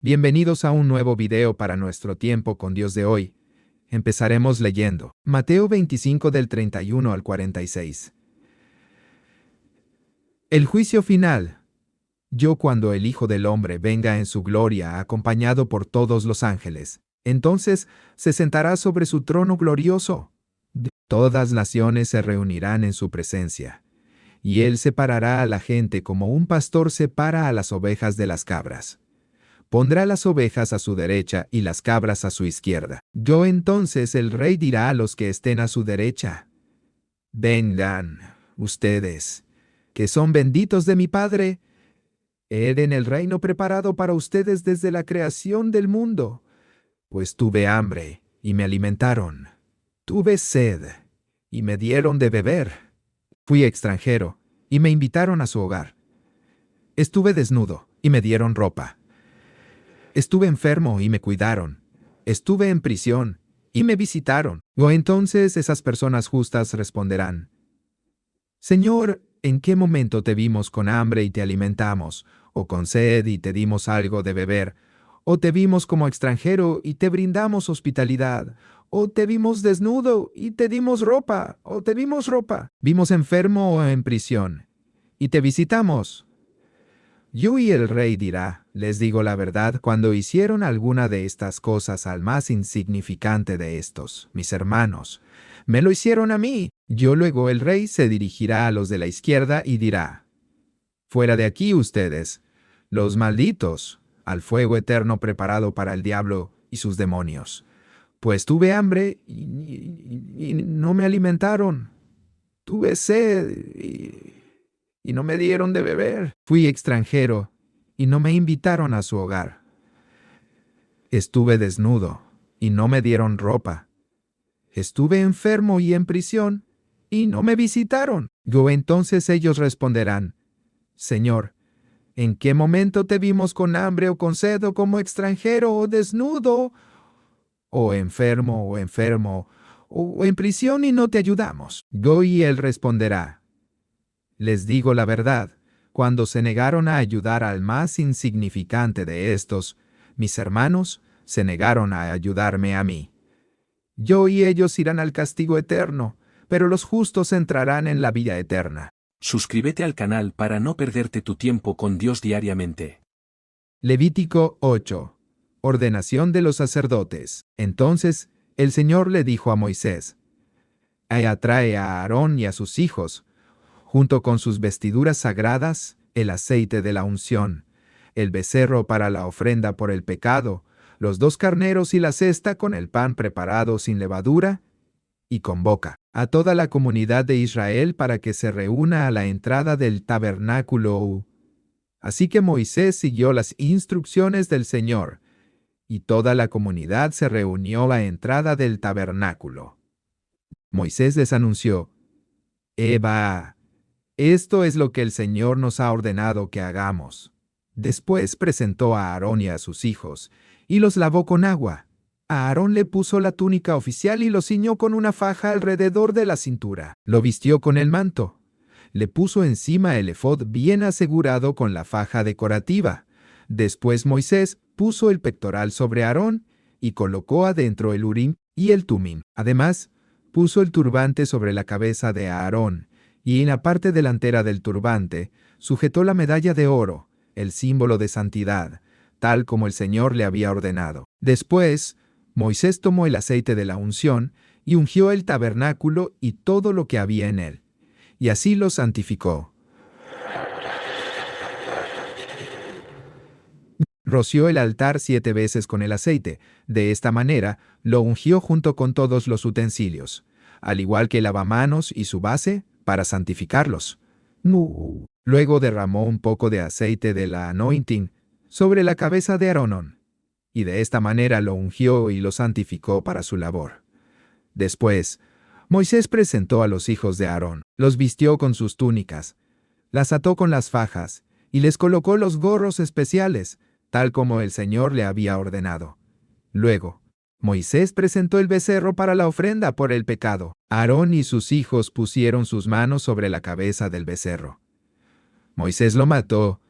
Bienvenidos a un nuevo video para nuestro tiempo con Dios de hoy. Empezaremos leyendo Mateo 25 del 31 al 46. El juicio final. Yo cuando el Hijo del Hombre venga en su gloria acompañado por todos los ángeles, entonces se sentará sobre su trono glorioso. Todas naciones se reunirán en su presencia, y él separará a la gente como un pastor separa a las ovejas de las cabras. Pondrá las ovejas a su derecha y las cabras a su izquierda. Yo entonces el rey dirá a los que estén a su derecha: vengan, ustedes, que son benditos de mi Padre, hereden el reino preparado para ustedes desde la creación del mundo. Pues tuve hambre, y me alimentaron. Tuve sed, y me dieron de beber. Fui extranjero, y me invitaron a su hogar. Estuve desnudo, y me dieron ropa. Estuve enfermo y me cuidaron. Estuve en prisión y me visitaron. O entonces esas personas justas responderán: Señor, ¿en qué momento te vimos con hambre y te alimentamos, o con sed y te dimos algo de beber? ¿O te vimos como extranjero y te brindamos hospitalidad? ¿O te vimos desnudo y te dimos ropa? ¿O te dimos ropa? ¿Vimos enfermo o en prisión y te visitamos? Yo y el rey dirá: les digo la verdad, cuando hicieron alguna de estas cosas al más insignificante de estos, mis hermanos, me lo hicieron a mí. Yo luego el rey se dirigirá a los de la izquierda y dirá: fuera de aquí ustedes, los malditos, al fuego eterno preparado para el diablo y sus demonios. Pues tuve hambre y no me alimentaron. Tuve sed y no me dieron de beber. Fui extranjero, y no me invitaron a su hogar. Estuve desnudo, y no me dieron ropa. Estuve enfermo y en prisión, y no me visitaron. Yo entonces ellos responderán: Señor, ¿en qué momento te vimos con hambre o con sed o como extranjero o desnudo, o enfermo, o en prisión y no te ayudamos? Yo y él responderá: les digo la verdad, cuando se negaron a ayudar al más insignificante de estos, mis hermanos, se negaron a ayudarme a mí. Yo y ellos irán al castigo eterno, pero los justos entrarán en la vida eterna. Suscríbete al canal para no perderte tu tiempo con Dios diariamente. Levítico 8. Ordenación de los sacerdotes. Entonces el Señor le dijo a Moisés: atrae a Aarón y a sus hijos, junto con sus vestiduras sagradas, el aceite de la unción, el becerro para la ofrenda por el pecado, los 2 carneros y la cesta con el pan preparado sin levadura, y convoca a toda la comunidad de Israel para que se reúna a la entrada del tabernáculo. Así que Moisés siguió las instrucciones del Señor, y toda la comunidad se reunió a la entrada del tabernáculo. Moisés les anunció: esto es lo que el Señor nos ha ordenado que hagamos. Después presentó a Aarón y a sus hijos, y los lavó con agua. A Aarón le puso la túnica oficial y lo ciñó con una faja alrededor de la cintura. Lo vistió con el manto. Le puso encima el efod bien asegurado con la faja decorativa. Después Moisés puso el pectoral sobre Aarón y colocó adentro el Urim y el Tumim. Además, puso el turbante sobre la cabeza de Aarón, y en la parte delantera del turbante sujetó la medalla de oro, el símbolo de santidad, tal como el Señor le había ordenado. Después, Moisés tomó el aceite de la unción y ungió el tabernáculo y todo lo que había en él, y así lo santificó. Roció el altar 7 veces con el aceite. De esta manera, lo ungió junto con todos los utensilios, al igual que el lavamanos y su base, para santificarlos. Luego derramó un poco de aceite de la anointing sobre la cabeza de Aarón, y de esta manera lo ungió y lo santificó para su labor. Después, Moisés presentó a los hijos de Aarón, los vistió con sus túnicas, las ató con las fajas, y les colocó los gorros especiales, tal como el Señor le había ordenado. Luego, Moisés presentó el becerro para la ofrenda por el pecado. Aarón y sus hijos pusieron sus manos sobre la cabeza del becerro. Moisés lo mató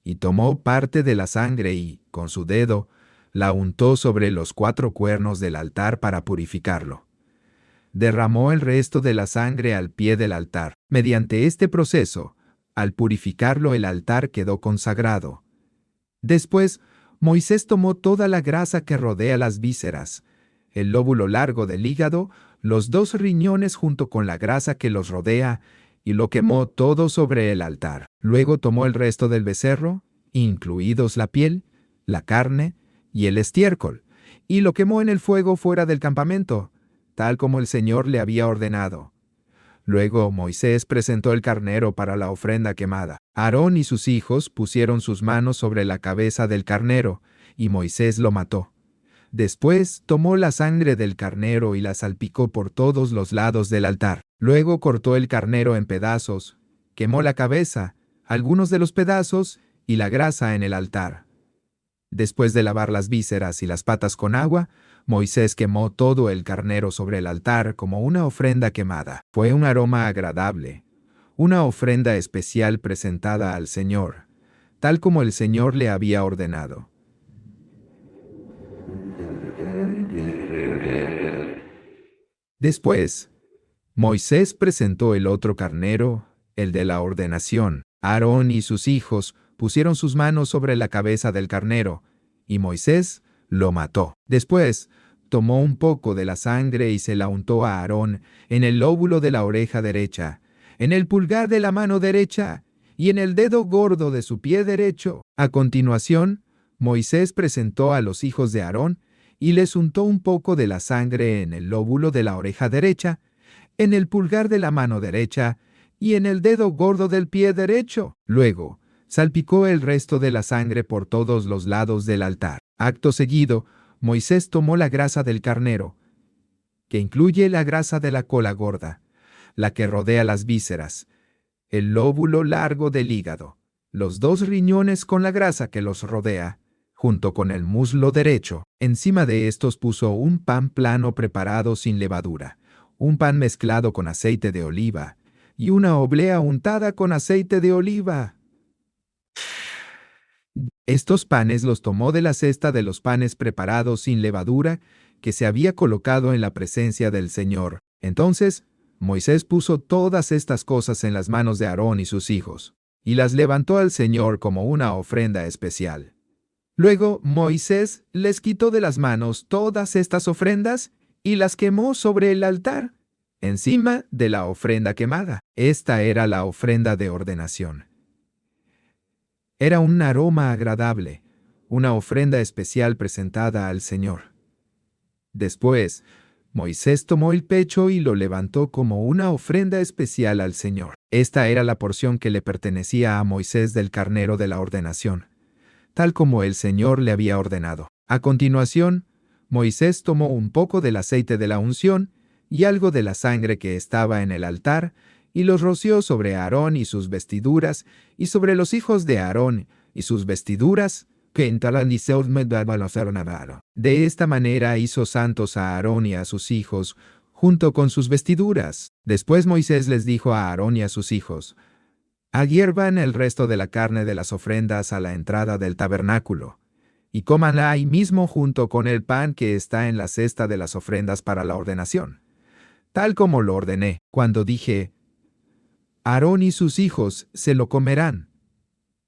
y tomó parte de la sangre y, con su dedo, la untó sobre los 4 cuernos del altar para purificarlo. Derramó el resto de la sangre al pie del altar. Mediante este proceso, al purificarlo el altar quedó consagrado. Después, Moisés tomó toda la grasa que rodea las vísceras, el lóbulo largo del hígado, los 2 riñones junto con la grasa que los rodea, y lo quemó todo sobre el altar. Luego tomó el resto del becerro, incluidos la piel, la carne y el estiércol, y lo quemó en el fuego fuera del campamento, tal como el Señor le había ordenado. Luego Moisés presentó el carnero para la ofrenda quemada. Aarón y sus hijos pusieron sus manos sobre la cabeza del carnero, y Moisés lo mató. Después tomó la sangre del carnero y la salpicó por todos los lados del altar. Luego cortó el carnero en pedazos, quemó la cabeza, algunos de los pedazos y la grasa en el altar. Después de lavar las vísceras y las patas con agua, Moisés quemó todo el carnero sobre el altar como una ofrenda quemada. Fue un aroma agradable, una ofrenda especial presentada al Señor, tal como el Señor le había ordenado. Después, Moisés presentó el otro carnero, el de la ordenación. Aarón y sus hijos pusieron sus manos sobre la cabeza del carnero, y Moisés lo mató. Después, tomó un poco de la sangre y se la untó a Aarón en el lóbulo de la oreja derecha, en el pulgar de la mano derecha y en el dedo gordo de su pie derecho. A continuación, Moisés presentó a los hijos de Aarón y les untó un poco de la sangre en el lóbulo de la oreja derecha, en el pulgar de la mano derecha y en el dedo gordo del pie derecho. Luego, salpicó el resto de la sangre por todos los lados del altar. Acto seguido, Moisés tomó la grasa del carnero, que incluye la grasa de la cola gorda, la que rodea las vísceras, el lóbulo largo del hígado, los 2 riñones con la grasa que los rodea, junto con el muslo derecho. Encima de estos puso un pan plano preparado sin levadura, un pan mezclado con aceite de oliva y una oblea untada con aceite de oliva. Estos panes los tomó de la cesta de los panes preparados sin levadura que se había colocado en la presencia del Señor. Entonces, Moisés puso todas estas cosas en las manos de Aarón y sus hijos, y las levantó al Señor como una ofrenda especial. Luego Moisés les quitó de las manos todas estas ofrendas y las quemó sobre el altar, encima de la ofrenda quemada. Esta era la ofrenda de ordenación. Era un aroma agradable, una ofrenda especial presentada al Señor. Después, Moisés tomó el pecho y lo levantó como una ofrenda especial al Señor. Esta era la porción que le pertenecía a Moisés del carnero de la ordenación, tal como el Señor le había ordenado. A continuación, Moisés tomó un poco del aceite de la unción y algo de la sangre que estaba en el altar, y los roció sobre Aarón y sus vestiduras, y sobre los hijos de Aarón y sus vestiduras, de esta manera hizo santos a Aarón y a sus hijos, junto con sus vestiduras. Después Moisés les dijo a Aarón y a sus hijos: hiervan el resto de la carne de las ofrendas a la entrada del tabernáculo, y cómanla ahí mismo junto con el pan que está en la cesta de las ofrendas para la ordenación, tal como lo ordené, cuando dije: Aarón y sus hijos se lo comerán.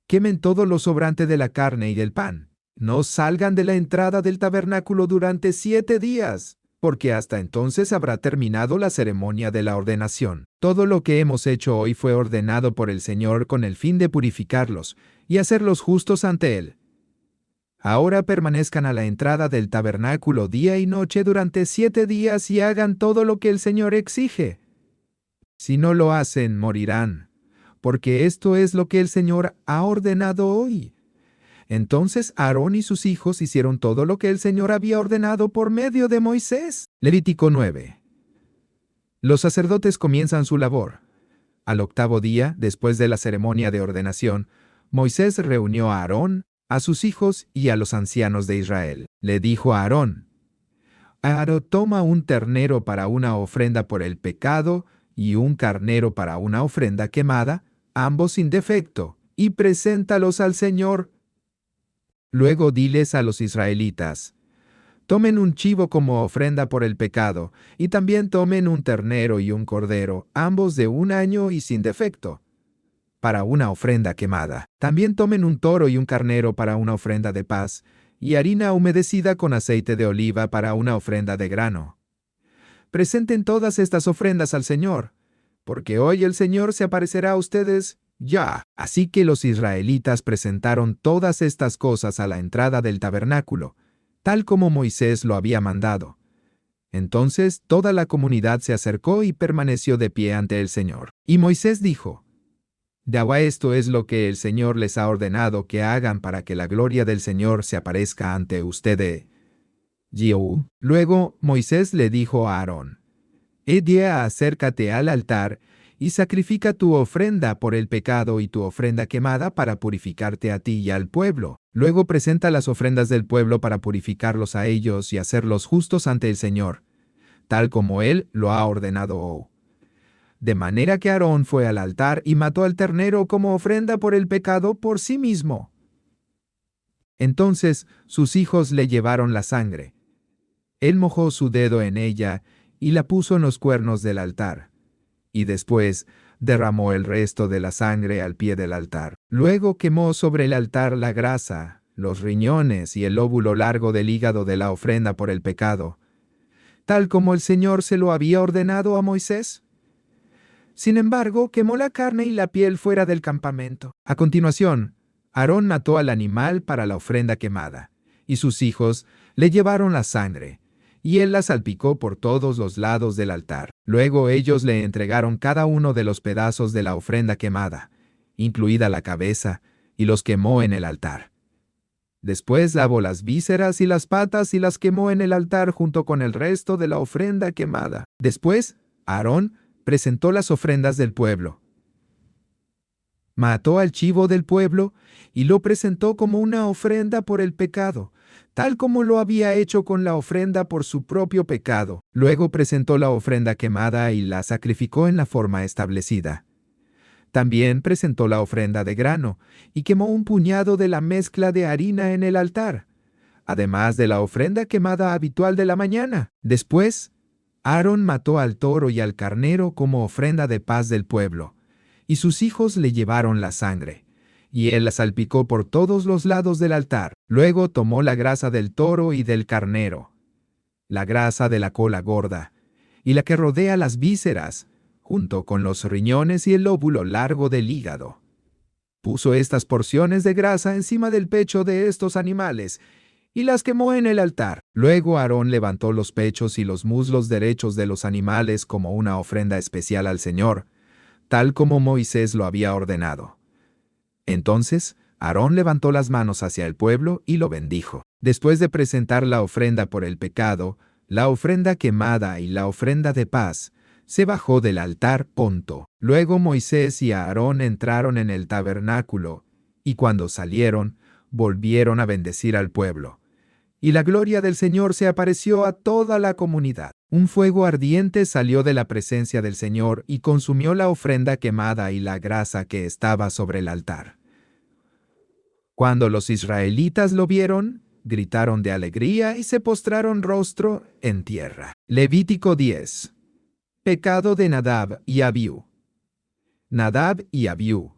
Quemen todo lo sobrante de la carne y del pan. No salgan de la entrada del tabernáculo durante 7 días, porque hasta entonces habrá terminado la ceremonia de la ordenación. Todo lo que hemos hecho hoy fue ordenado por el Señor con el fin de purificarlos y hacerlos justos ante Él. Ahora permanezcan a la entrada del tabernáculo día y noche durante 7 días y hagan todo lo que el Señor exige. Si no lo hacen, morirán, porque esto es lo que el Señor ha ordenado hoy. Entonces Aarón y sus hijos hicieron todo lo que el Señor había ordenado por medio de Moisés. Levítico 9. Los sacerdotes comienzan su labor. Al 8º día, después de la ceremonia de ordenación, Moisés reunió a Aarón, a sus hijos y a los ancianos de Israel. Le dijo a Aarón: Aarón, toma un ternero para una ofrenda por el pecado y un carnero para una ofrenda quemada, ambos sin defecto, y preséntalos al Señor. Luego diles a los israelitas: tomen un chivo como ofrenda por el pecado, y también tomen un ternero y un cordero, ambos de 1 año y sin defecto, para una ofrenda quemada. También tomen un toro y un carnero para una ofrenda de paz, y harina humedecida con aceite de oliva para una ofrenda de grano. Presenten todas estas ofrendas al Señor, porque hoy el Señor se aparecerá a ustedes ya. Así que los israelitas presentaron todas estas cosas a la entrada del tabernáculo, tal como Moisés lo había mandado. Entonces toda la comunidad se acercó y permaneció de pie ante el Señor. Y Moisés dijo: de agua esto es lo que el Señor les ha ordenado que hagan para que la gloria del Señor se aparezca ante ustedes. Luego Moisés le dijo a Aarón: día acércate al altar y sacrifica tu ofrenda por el pecado y tu ofrenda quemada para purificarte a ti y al pueblo. Luego presenta las ofrendas del pueblo para purificarlos a ellos y hacerlos justos ante el Señor, tal como él lo ha ordenado. De manera que Aarón fue al altar y mató al ternero como ofrenda por el pecado por sí mismo. Entonces sus hijos le llevaron la sangre. Él mojó su dedo en ella y la puso en los cuernos del altar, y después derramó el resto de la sangre al pie del altar. Luego quemó sobre el altar la grasa, los riñones y el lóbulo largo del hígado de la ofrenda por el pecado, tal como el Señor se lo había ordenado a Moisés. Sin embargo, quemó la carne y la piel fuera del campamento. A continuación, Aarón mató al animal para la ofrenda quemada, y sus hijos le llevaron la sangre, y él la salpicó por todos los lados del altar. Luego ellos le entregaron cada uno de los pedazos de la ofrenda quemada, incluida la cabeza, y los quemó en el altar. Después lavó las vísceras y las patas y las quemó en el altar junto con el resto de la ofrenda quemada. Después, Aarón presentó las ofrendas del pueblo. Mató al chivo del pueblo y lo presentó como una ofrenda por el pecado, tal como lo había hecho con la ofrenda por su propio pecado. Luego presentó la ofrenda quemada y la sacrificó en la forma establecida. También presentó la ofrenda de grano y quemó un puñado de la mezcla de harina en el altar, además de la ofrenda quemada habitual de la mañana. Después, Aarón mató al toro y al carnero como ofrenda de paz del pueblo, y sus hijos le llevaron la sangre, y él la salpicó por todos los lados del altar. Luego tomó la grasa del toro y del carnero, la grasa de la cola gorda, y la que rodea las vísceras, junto con los riñones y el lóbulo largo del hígado. Puso estas porciones de grasa encima del pecho de estos animales, y las quemó en el altar. Luego Aarón levantó los pechos y los muslos derechos de los animales como una ofrenda especial al Señor, tal como Moisés lo había ordenado. Entonces Aarón levantó las manos hacia el pueblo y lo bendijo. Después de presentar la ofrenda por el pecado, la ofrenda quemada y la ofrenda de paz, se bajó del altar pronto. Luego Moisés y Aarón entraron en el tabernáculo, y cuando salieron, volvieron a bendecir al pueblo. Y la gloria del Señor se apareció a toda la comunidad. Un fuego ardiente salió de la presencia del Señor y consumió la ofrenda quemada y la grasa que estaba sobre el altar. Cuando los israelitas lo vieron, gritaron de alegría y se postraron rostro en tierra. Levítico 10. Pecado de Nadab y Abiú. Nadab y Abiú,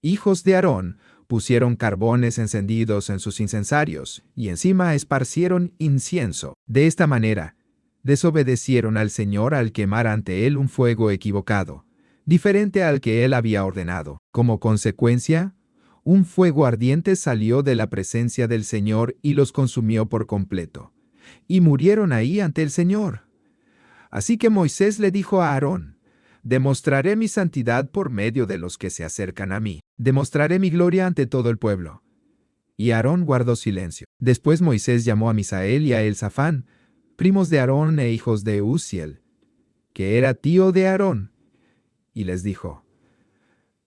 hijos de Aarón, pusieron carbones encendidos en sus incensarios, y encima esparcieron incienso. De esta manera, desobedecieron al Señor al quemar ante él un fuego equivocado, diferente al que él había ordenado. Como consecuencia, un fuego ardiente salió de la presencia del Señor y los consumió por completo, y murieron ahí ante el Señor. Así que Moisés le dijo a Aarón: demostraré mi santidad por medio de los que se acercan a mí. Demostraré mi gloria ante todo el pueblo. Y Aarón guardó silencio. Después Moisés llamó a Misael y a Elzafán, primos de Aarón e hijos de Uziel, que era tío de Aarón, y les dijo: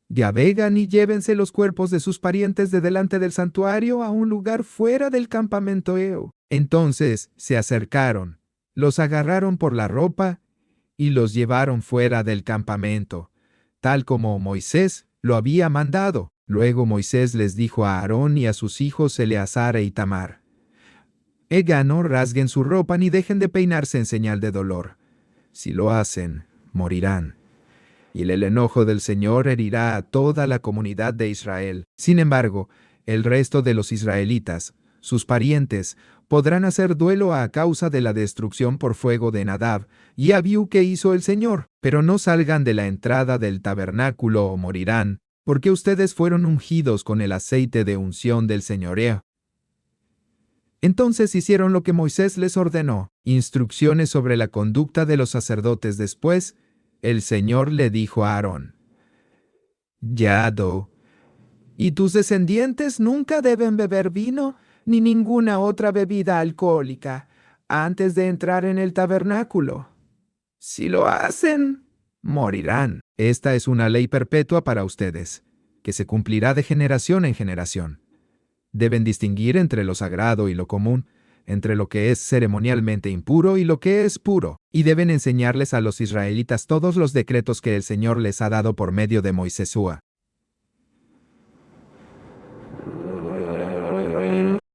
vengan y llévense los cuerpos de sus parientes de delante del santuario a un lugar fuera del campamento. Entonces se acercaron, los agarraron por la ropa y los llevaron fuera del campamento, tal como Moisés lo había mandado. Luego Moisés les dijo a Aarón y a sus hijos Eleazar e Itamar: no rasguen su ropa ni dejen de peinarse en señal de dolor. Si lo hacen, morirán. Y el enojo del Señor herirá a toda la comunidad de Israel. Sin embargo, el resto de los israelitas, sus parientes, podrán hacer duelo a causa de la destrucción por fuego de Nadab y Abiú que hizo el Señor, pero no salgan de la entrada del tabernáculo o morirán, porque ustedes fueron ungidos con el aceite de unción del señoreo. Entonces hicieron lo que Moisés les ordenó, instrucciones sobre la conducta de los sacerdotes. Después, el Señor le dijo a Aarón: y tus descendientes nunca deben beber vino ni ninguna otra bebida alcohólica antes de entrar en el tabernáculo. Si lo hacen, morirán. Esta es una ley perpetua para ustedes, que se cumplirá de generación en generación. Deben distinguir entre lo sagrado y lo común, entre lo que es ceremonialmente impuro y lo que es puro, y deben enseñarles a los israelitas todos los decretos que el Señor les ha dado por medio de Moisés.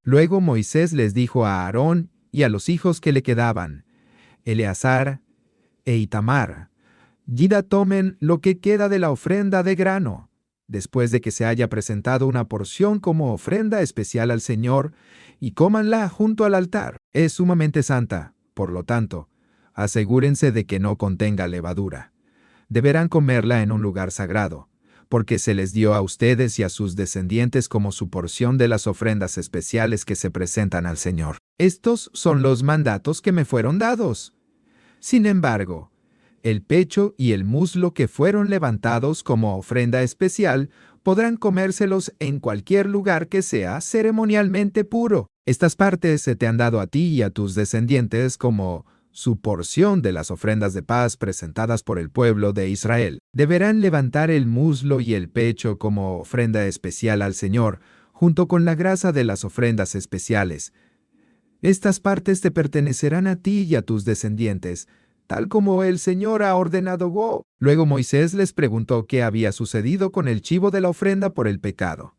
Luego Moisés les dijo a Aarón y a los hijos que le quedaban, Eleazar e Itamar: tomen lo que queda de la ofrenda de grano, después de que se haya presentado una porción como ofrenda especial al Señor, y cómanla junto al altar. Es sumamente santa, por lo tanto, asegúrense de que no contenga levadura. Deberán comerla en un lugar sagrado, porque se les dio a ustedes y a sus descendientes como su porción de las ofrendas especiales que se presentan al Señor. Estos son los mandatos que me fueron dados. Sin embargo, el pecho y el muslo que fueron levantados como ofrenda especial podrán comérselos en cualquier lugar que sea ceremonialmente puro. Estas partes se te han dado a ti y a tus descendientes como su porción de las ofrendas de paz presentadas por el pueblo de Israel. Deberán levantar el muslo y el pecho como ofrenda especial al Señor, junto con la grasa de las ofrendas especiales. Estas partes te pertenecerán a ti y a tus descendientes, tal como el Señor ha ordenado. Luego Moisés les preguntó qué había sucedido con el chivo de la ofrenda por el pecado.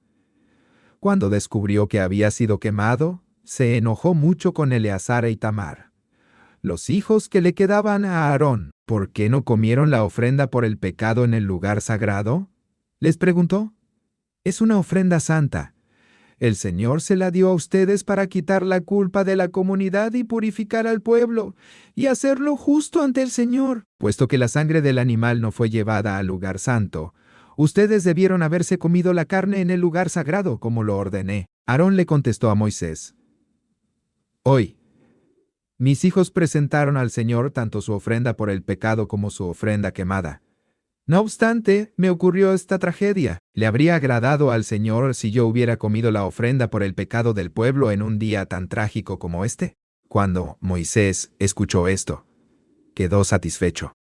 Cuando descubrió que había sido quemado, se enojó mucho con Eleazar e Itamar, los hijos que le quedaban a Aarón. ¿Por qué no comieron la ofrenda por el pecado en el lugar sagrado?, les preguntó. Es una ofrenda santa. El Señor se la dio a ustedes para quitar la culpa de la comunidad y purificar al pueblo, y hacerlo justo ante el Señor. Puesto que la sangre del animal no fue llevada al lugar santo, ustedes debieron haberse comido la carne en el lugar sagrado, como lo ordené. Aarón le contestó a Moisés: Hoy, mis hijos presentaron al Señor tanto su ofrenda por el pecado como su ofrenda quemada. No obstante, me ocurrió esta tragedia. ¿Le habría agradado al Señor si yo hubiera comido la ofrenda por el pecado del pueblo en un día tan trágico como este? Cuando Moisés escuchó esto, quedó satisfecho.